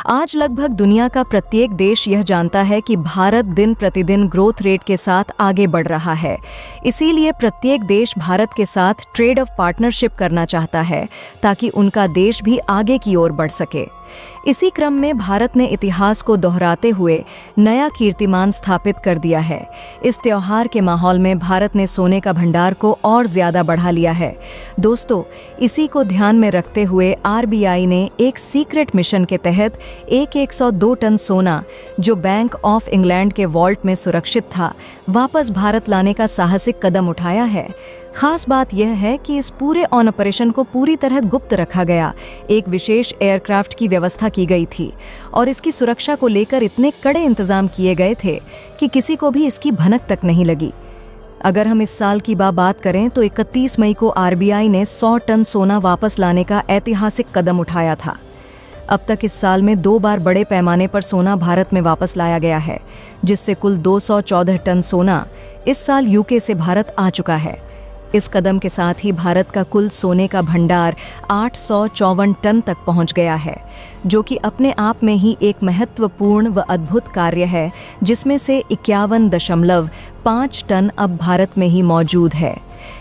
आज लगभग दुनिया का प्रत्येक देश यह जानता है कि भारत दिन प्रतिदिन ग्रोथ रेट के साथ आगे बढ़ रहा है। इसीलिए प्रत्येक देश भारत के साथ ट्रेड ऑफ पार्टनरशिप करना चाहता है ताकि उनका देश भी आगे की ओर बढ़ सके। इसी क्रम में भारत ने इतिहास को दोहराते हुए नया कीर्तिमान स्थापित कर दिया है। इस त्योहार के माहौल में भारत ने सोने का भंडार को और ज्यादा बढ़ा लिया है। दोस्तों, इसी को ध्यान में रखते हुए आरबीआई ने एक सीक्रेट मिशन के तहत 102 टन सोना जो बैंक ऑफ इंग्लैंड के वॉल्ट में सुरक्षित था, वापस भारत लाने का साहसिक कदम उठाया है। खास बात यह है कि इस पूरे ऑपरेशन को पूरी तरह गुप्त रखा गया। एक विशेष एयरक्राफ्ट की व्यवस्था की गई थी और इसकी सुरक्षा को लेकर इतने कड़े इंतजाम किए गए थे कि किसी को भी इसकी भनक तक नहीं लगी। अगर हम इस साल की बात करें तो 31 मई को आरबीआई ने 100 टन सोना वापस लाने का ऐतिहासिक कदम उठाया था। अब तक इस साल में 2 बार बड़े पैमाने पर सोना भारत में वापस लाया गया है, जिससे कुल 214 टन सोना इस साल यूके से भारत आ चुका है। इस कदम के साथ ही भारत का कुल सोने का भंडार 854 टन तक पहुंच गया है, जो कि अपने आप में ही एक महत्वपूर्ण व अद्भुत कार्य है, जिसमें से 51.5 टन अब भारत में ही मौजूद है।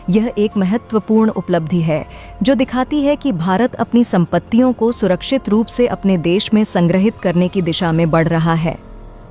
यह एक महत्वपूर्ण उपलब्धि है जो दिखाती है कि भारत अपनी संपत्तियों को सुरक्षित रूप से अपने देश में संग्रहित करने की दिशा में बढ़ रहा है।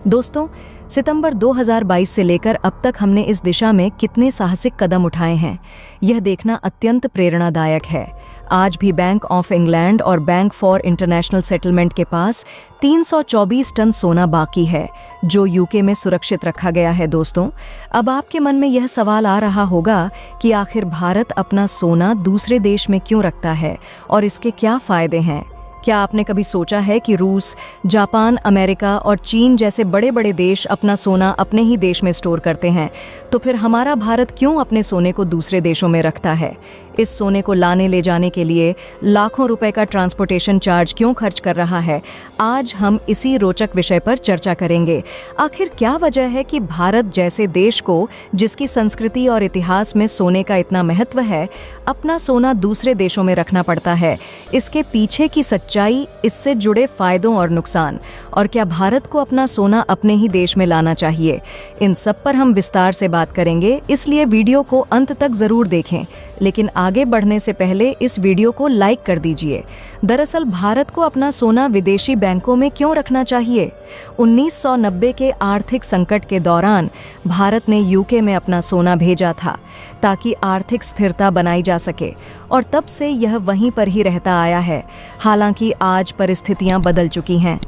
दोस्तों, सितंबर 2022 से लेकर अब तक हमने इस दिशा में कितने साहसिक कदम उठाए हैं, यह देखना अत्यंत प्रेरणादायक है। आज भी बैंक ऑफ इंग्लैंड और बैंक फॉर इंटरनेशनल सेटलमेंट के पास 324 टन सोना बाकी है, जो यूके में सुरक्षित रखा गया है। दोस्तों, अब आपके मन में यह सवाल आ रहा होगा कि आखिर भारत अपना सोना दूसरे देश में क्यों रखता है और इसके क्या फायदे हैं। क्या आपने कभी सोचा है कि रूस, जापान, अमेरिका और चीन जैसे बड़े बड़े देश अपना सोना अपने ही देश में स्टोर करते हैं, तो फिर हमारा भारत क्यों अपने सोने को दूसरे देशों में रखता है? इस सोने को लाने ले जाने के लिए लाखों रुपए का ट्रांसपोर्टेशन चार्ज क्यों खर्च कर रहा है? आज हम इसी रोचक विषय पर चर्चा करेंगे। आखिर क्या वजह है कि भारत जैसे देश को, जिसकी संस्कृति और इतिहास में सोने का इतना महत्व है, अपना सोना दूसरे देशों में रखना पड़ता है? इसके पीछे की सच्चाई, इससे जुड़े फायदों और नुकसान, और क्या भारत को अपना सोना अपने ही देश में लाना चाहिए, इन सब पर हम विस्तार से बात करेंगे। इसलिए वीडियो को अंत तक जरूर देखें, लेकिन आगे बढ़ने से पहले इस वीडियो को लाइक कर दीजिए। दरअसल भारत को अपना सोना विदेशी बैंकों में क्यों रखना चाहिए? 1990 के आर्थिक संकट के दौरान भारत ने यूके में अपना सोना भेजा था ताकि आर्थिक स्थिरता बनाई जा सके, और तब से यह वहीं पर ही रहता आया है। हालांकि आज परिस्थितियां बदल चुकी हैं।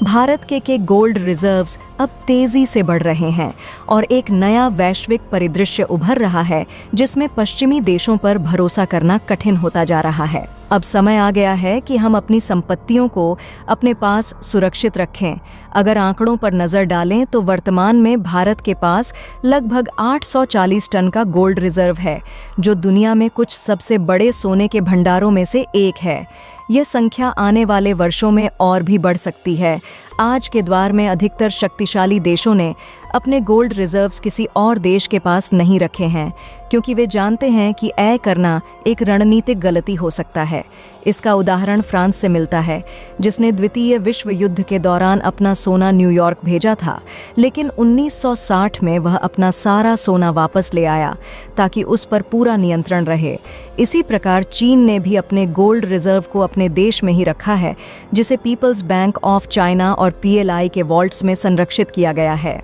भारत के गोल्ड रिजर्व्स अब तेजी से बढ़ रहे हैं और एक नया वैश्विक परिदृश्य उभर रहा है, जिसमें पश्चिमी देशों पर भरोसा करना कठिन होता जा रहा है। अब समय आ गया है कि हम अपनी संपत्तियों को अपने पास सुरक्षित रखें। अगर आंकड़ों पर नजर डालें तो वर्तमान में भारत के पास लगभग 840 टन का गोल्ड रिजर्व है, जो दुनिया में कुछ सबसे बड़े सोने के भंडारों में से एक है। यह संख्या आने वाले वर्षों में और भी बढ़ सकती है। आज के दौर में अधिकतर शक्तिशाली देशों ने अपने गोल्ड रिजर्व्स किसी और देश के पास नहीं रखे हैं, क्योंकि वे जानते हैं कि ऐसा करना एक रणनीतिक गलती हो सकता है। इसका उदाहरण फ्रांस से मिलता है, जिसने द्वितीय विश्व युद्ध के दौरान अपना सोना न्यूयॉर्क भेजा था, लेकिन 1960 में वह अपना सारा सोना वापस ले आया ताकि उस पर पूरा नियंत्रण रहे। इसी प्रकार चीन ने भी अपने गोल्ड रिजर्व को अपने देश में ही रखा है, जिसे पीपल्स बैंक ऑफ चाइना और पीएलआई के वॉल्ट्स में संरक्षित किया गया है।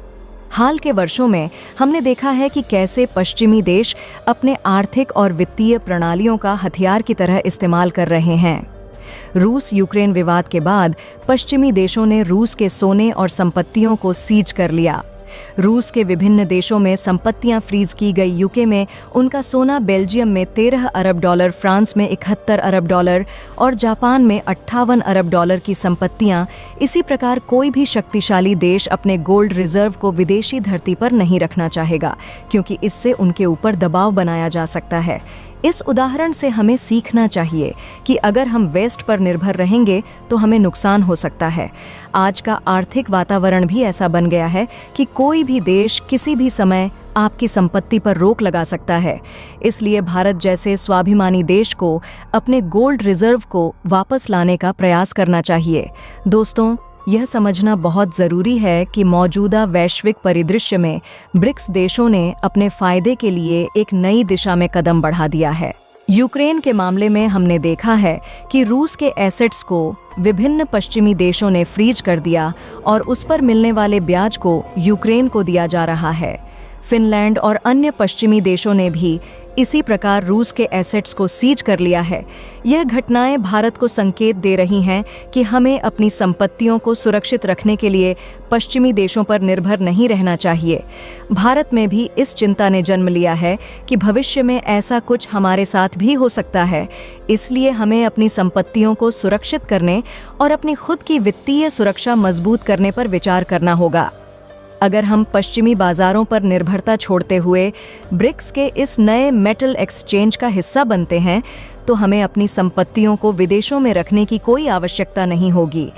हाल के वर्षों में हमने देखा है कि कैसे पश्चिमी देश अपने आर्थिक और वित्तीय प्रणालियों का हथियार की तरह इस्तेमाल कर रहे हैं। रूस यूक्रेन विवाद के बाद पश्चिमी देशों ने रूस के सोने और संपत्तियों को सीज कर लिया। रूस के विभिन्न देशों में संपत्तियां फ्रीज की गई। यूके में उनका सोना, बेल्जियम में 13 अरब डॉलर, फ्रांस में 71 अरब डॉलर और जापान में 58 अरब डॉलर की संपत्तियां। इसी प्रकार कोई भी शक्तिशाली देश अपने गोल्ड रिजर्व को विदेशी धरती पर नहीं रखना चाहेगा, क्योंकि इससे उनके ऊपर दबाव बनाया जा सकता है। इस उदाहरण से हमें सीखना चाहिए कि अगर हम वेस्ट पर निर्भर रहेंगे तो हमें नुकसान हो सकता है। आज का आर्थिक वातावरण भी ऐसा बन गया है कि कोई भी देश किसी भी समय आपकी संपत्ति पर रोक लगा सकता है। इसलिए भारत जैसे स्वाभिमानी देश को अपने गोल्ड रिजर्व को वापस लाने का प्रयास करना चाहिए। दोस्तों, यह समझना बहुत ज़रूरी है कि मौजूदा वैश्विक परिदृश्य में ब्रिक्स देशों ने अपने फायदे के लिए एक नई दिशा में कदम बढ़ा दिया है। यूक्रेन के मामले में हमने देखा है कि रूस के एसेट्स को विभिन्न पश्चिमी देशों ने फ्रीज कर दिया और उस पर मिलने वाले ब्याज को यूक्रेन को दिया जा रहा है। फिनलैंड और अन्य पश्चिमी देशों ने भी इसी प्रकार रूस के एसेट्स को सीज कर लिया है। यह घटनाएं भारत को संकेत दे रही हैं कि हमें अपनी संपत्तियों को सुरक्षित रखने के लिए पश्चिमी देशों पर निर्भर नहीं रहना चाहिए। भारत में भी इस चिंता ने जन्म लिया है कि भविष्य में ऐसा कुछ हमारे साथ भी हो सकता है। इसलिए हमें अपनी संपत्तियों को सुरक्षित करने और अपनी खुद की वित्तीय सुरक्षा मजबूत करने पर विचार करना होगा। अगर हम पश्चिमी बाजारों पर निर्भरता छोड़ते हुए ब्रिक्स के इस नए मेटल एक्सचेंज का हिस्सा बनते हैं, तो हमें अपनी संपत्तियों को विदेशों में रखने की कोई आवश्यकता नहीं होगी।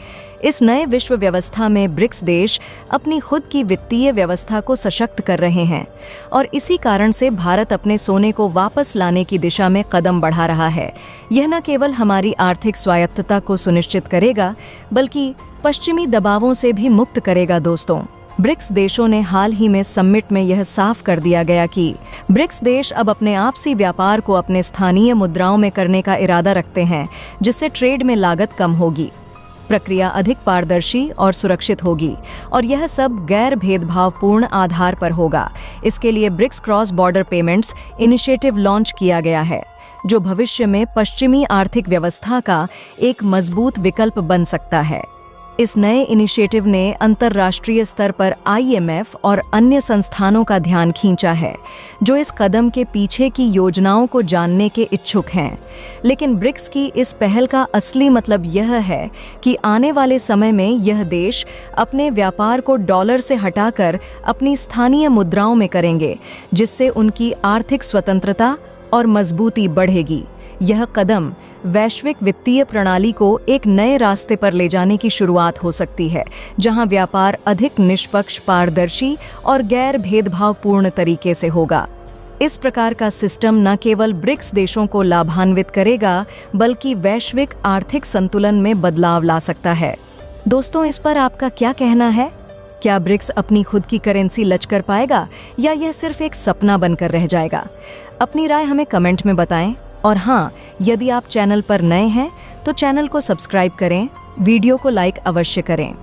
इस नए विश्व व्यवस्था में ब्रिक्स देश अपनी खुद की वित्तीय व्यवस्था को सशक्त कर रहे हैं और इसी कारण से भारत अपने सोने को वापस लाने की दिशा में कदम बढ़ा रहा है। यह न केवल हमारी आर्थिक स्वायत्तता को सुनिश्चित करेगा, बल्कि पश्चिमी दबावों से भी मुक्त करेगा। दोस्तों, ब्रिक्स देशों ने हाल ही में समिट में यह साफ कर दिया गया कि ब्रिक्स देश अब अपने आपसी व्यापार को अपने स्थानीय मुद्राओं में करने का इरादा रखते हैं, जिससे ट्रेड में लागत कम होगी, प्रक्रिया अधिक पारदर्शी और सुरक्षित होगी और यह सब गैर भेदभावपूर्ण आधार पर होगा। इसके लिए BRICS cross border payments initiative launch किया गया है, जो भविष्य में पश्चिमी आर्थिक व्यवस्था का एक मजबूत विकल्प बन सकता है। इस नए इनिशिएटिव ने अंतर्राष्ट्रीय स्तर पर IMF और अन्य संस्थानों का ध्यान खींचा है, जो इस कदम के पीछे की योजनाओं को जानने के इच्छुक हैं। लेकिन ब्रिक्स की इस पहल का असली मतलब यह है कि आने वाले समय में यह देश अपने व्यापार को डॉलर से हटाकर अपनी स्थानीय मुद्राओं में करेंगे, जिससे उनकी आर्थिक स्वतंत्रता और मजबूती बढ़ेगी। यह कदम वैश्विक वित्तीय प्रणाली को एक नए रास्ते पर ले जाने की शुरुआत हो सकती है, जहां व्यापार अधिक निष्पक्ष, पारदर्शी और गैर भेदभावपूर्ण तरीके से होगा। इस प्रकार का सिस्टम न केवल ब्रिक्स देशों को लाभान्वित करेगा, बल्कि वैश्विक आर्थिक संतुलन में बदलाव ला सकता है। दोस्तों, इस पर आपका क्या कहना है? क्या ब्रिक्स अपनी खुद की करेंसी लच कर पाएगा या यह सिर्फ एक सपना बनकर रह जाएगा? अपनी राय हमें कमेंट में बताएं। और हाँ, यदि आप चैनल पर नए हैं तो चैनल को सब्सक्राइब करें, वीडियो को लाइक अवश्य करें।